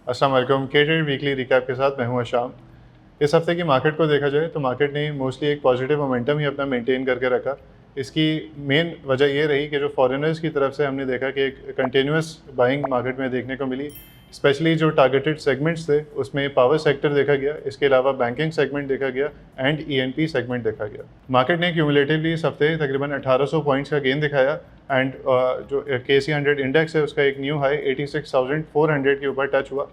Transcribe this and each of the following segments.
अस्सलाम वालेकुम। के ट्रेड वीकली रिकैप के साथ मैं हूं अशाम। इस हफ्ते की मार्केट को देखा जाए तो मार्केट ने मोस्टली एक पॉजिटिव मोमेंटम ही अपना मेंटेन करके रखा। इसकी मेन वजह ये रही कि जो फॉरेनर्स की तरफ से हमने देखा कि एक कंटिन्यूस बाइंग मार्केट में देखने को मिली। स्पेशली जो टारगेटेड सेगमेंट्स थे उसमें पावर सेक्टर देखा गया, इसके अलावा बैंकिंग सेगमेंट देखा गया एंड ईएनपी सेगमेंट देखा गया। मार्केट ने क्यूमुलेटिवली इस हफ्ते तकरीबन 1800 पॉइंट्स का गेन दिखाया एंड जो KC 100 इंडेक्स है उसका एक न्यू हाई 86,400 के ऊपर टच हुआ।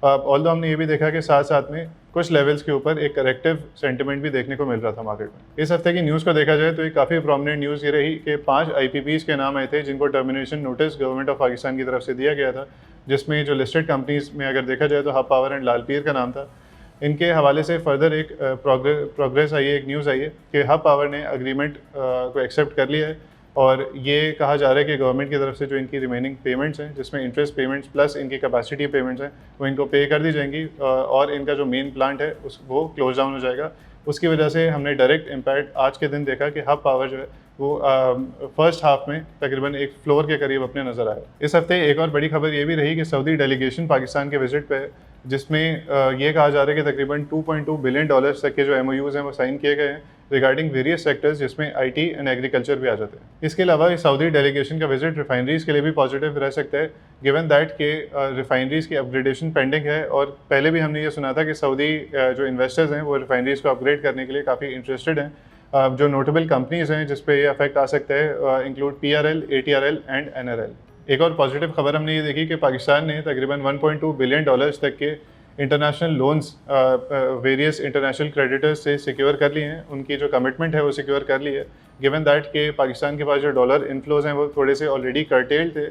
ऑल्दो हमने ये भी देखा कि साथ साथ में कुछ लेवल्स के ऊपर एक करेक्टिव सेंटिमेंट भी देखने को मिल रहा था मार्केट में। इस हफ्ते की न्यूज़ को देखा जाए तो एक काफ़ी प्रोमिनेंट न्यूज़ ये रही कि 5 IPPs के नाम आए थे जिनको termination notice government of Pakistan की तरफ से दिया गया था, जिसमें जो लिस्टेड कंपनीज में अगर देखा जाए तो हब पावर एंड लालपीर का नाम था। इनके हवाले से फर्दर एक प्रोग्रेस आई है, एक न्यूज़ आई है कि हब पावर ने अग्रीमेंट को एक्सेप्ट कर लिया है और ये कहा जा रहा है कि गवर्नमेंट की तरफ से जो इनकी रिमेनिंग पेमेंट्स हैं, जिसमें इंटरेस्ट पेमेंट्स प्लस इनकी कैपेसिटी पेमेंट्स हैं, वो इनको पे कर दी जाएंगी और इनका जो मेन प्लांट है वो क्लोज डाउन हो जाएगा। उसकी वजह से हमने डायरेक्ट इम्पैक्ट आज के दिन देखा कि हब पावर जो है वो फर्स्ट हाफ में तकरीबन एक फ्लोर के करीब अपने नज़र आया। इस हफ्ते एक और बड़ी खबर ये भी रही कि सऊदी डेलीगेशन पाकिस्तान के विजिट पे है, जिसमें ये कहा जा रहा है कि तकरीबन $2.2 बिलियन तक के जो MOUs हैं वो साइन किए गए हैं रिगार्डिंग वेरियस सेक्टर्स, जिसमें IT एंड एग्रीकल्चर भी आ जाते हैं। इसके अलावा इस सऊदी डेलीगेशन का विजिट रिफाइनरीज़ के लिए भी पॉजिटिव रह सकता है, गिवन दैट के रिफाइनरीज़ की अपग्रेडेशन पेंडिंग है और पहले भी हमने ये सुना था कि सऊदी जो इन्वेस्टर्स हैं वो रिफाइनरीज़ को अपग्रेड करने के लिए काफ़ी इंटरेस्टेड हैं। जो नोटेबल कंपनीज़ हैं जिस पे ये अफेक्ट आ सकता है include PRL, ATRL and NRL। एक और पॉजिटिव खबर हमने ये देखी कि पाकिस्तान ने तकरीबन $1.2 बिलियन तक के international loans various international creditors से सिक्योर कर लिए हैं। उनकी जो कमिटमेंट है वो सिक्योर कर ली है, गिवन दैट के पाकिस्तान के पास जो डॉलर इनफ्लोज हैं वो थोड़े से ऑलरेडी कर्टेल्ड थे,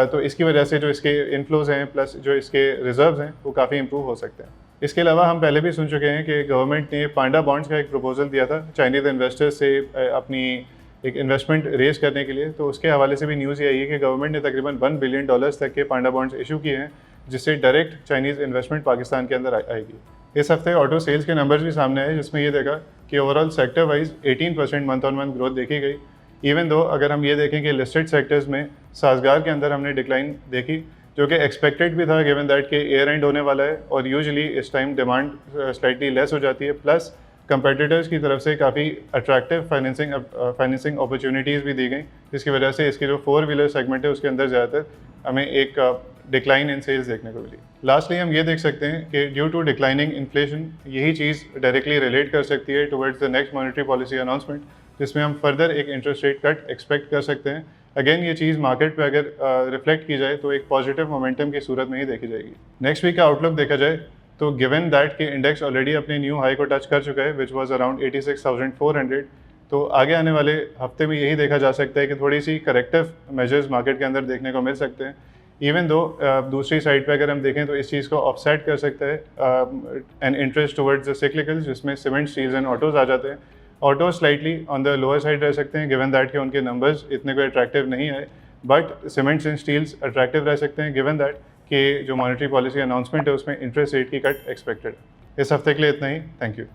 तो इसकी वजह से जो इसके इनफ्लोज हैं प्लस जो इसके रिजर्व्स हैं वो काफ़ी इंप्रूव हो सकते हैं। इसके अलावा हम पहले भी सुन चुके हैं कि गवर्नमेंट ने पांडा बॉन्ड्स का एक प्रपोजल दिया था चाइनीज़ इन्वेस्टर्स से अपनी एक इन्वेस्टमेंट रेज करने के लिए, तो उसके हवाले से भी न्यूज़ ये आई है कि गवर्नमेंट ने तकरीबन $1 बिलियन तक के पांडा बॉन्ड्स इशू किए हैं, जिससे डायरेक्ट चाइनीज़ इन्वेस्टमेंट पाकिस्तान के अंदर आएगी। इस हफ्ते ऑटो सेल्स के नंबर्स भी सामने आए, जिसमें ये देखा कि overall sector wise 18% month on month growth देखी गई। इवन दो अगर हम ये देखें कि लिस्टेड सेक्टर्स में साजगार के अंदर हमने डिक्लाइन देखी, जो कि एक्सपेक्टेड भी था गिवन दैट के ईयर एंड होने वाला है और यूजुअली इस टाइम डिमांड स्लाइटली लेस हो जाती है, प्लस कंपेटिटर्स की तरफ से काफ़ी अट्रैक्टिव फाइनेंसिंग अपॉर्चुनिटीज़ भी दी गई, जिसकी वजह से इसकी जो 4 व्हीलर सेगमेंट है उसके अंदर ज़्यादातर हमें एक डिक्लाइन इन सेल्स देखने को मिली। लास्टली हम ये देख सकते हैं कि ड्यू टू डिक्लाइनिंग इन्फ्लेशन यही चीज़ डायरेक्टली रिलेट कर सकती है towards the next monetary policy announcement, जिसमें हम फर्दर एक इंटरेस्ट रेट कट एक्सपेक्ट कर सकते हैं। अगेन ये चीज़ मार्केट पे अगर रिफ्लेक्ट की जाए तो एक पॉजिटिव मोमेंटम की सूरत में ही देखी जाएगी। नेक्स्ट वीक का आउटलुक देखा जाए तो गिवन दैट के इंडेक्स ऑलरेडी अपने न्यू हाई को टच कर चुका है विच वाज अराउंड 86,400, तो आगे आने वाले हफ्ते में यही देखा जा सकता है कि थोड़ी सी करेक्टिव मेजर्स मार्केट के अंदर देखने को मिल सकते हैं। इवन दो दूसरी साइड पे अगर हम देखें तो इस चीज़ को ऑफसेट कर सकता है an interest towards the cyclicals, जिसमें सीमेंट, स्टील्स एंड ऑटोज़ आ जाते हैं। Auto slightly on the lower side रह सकते हैं गिवन दैट के उनके नंबर्स इतने कोई अट्रैक्टिव नहीं आए, but cements and steels attractive रह सकते हैं गिवन दैट कि जो मॉनेटरी पॉलिसी अनाउंसमेंट है उसमें इंटरेस्ट रेट की कट एक्सपेक्टेड है। इस हफ्ते के लिए इतना ही, थैंक यू।